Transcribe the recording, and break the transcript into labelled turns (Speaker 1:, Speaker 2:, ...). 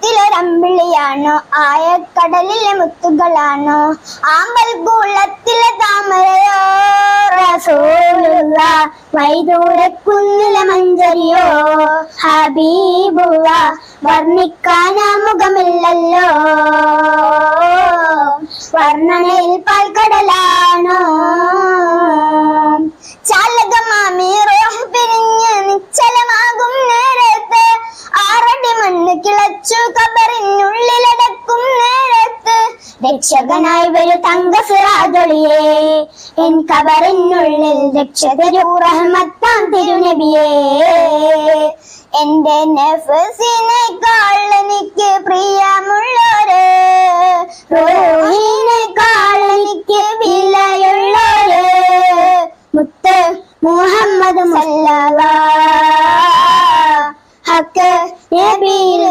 Speaker 1: ആകാശത്തിലൊരമ്പിളിയാണോ ആയക്കടലിലെ മുത്തുകളാണോ ആമ്പൽ കൂളത്തിലെ താമരയോ റസൂലുള്ള വൈദൂരക്കുന്നിലെ മഞ്ചരിയോ ഹബീബുള്ള വർണ്ണിക്കാൻ മുഖമില്ലല്ലോ വർണ്ണനയിൽ പാൽക്കടലാണോ ചാലകമാമി റൂഹ് പിരിഞ്ഞ് നിശ്ചലമാകും നേരത്ത് ആറടി മണ്ണ് കിളച്ചു കബറിനുള്ളിലടക്കും നേരത്ത് രക്ഷകനായി വരൂ തങ്ക സിറാജൊളിയേ എൻ കബറിനുള്ളിൽ രക്ഷ തരൂ റഹ്മത്താം തിരുനബിയേ എന്റെ നഫ്സിനെ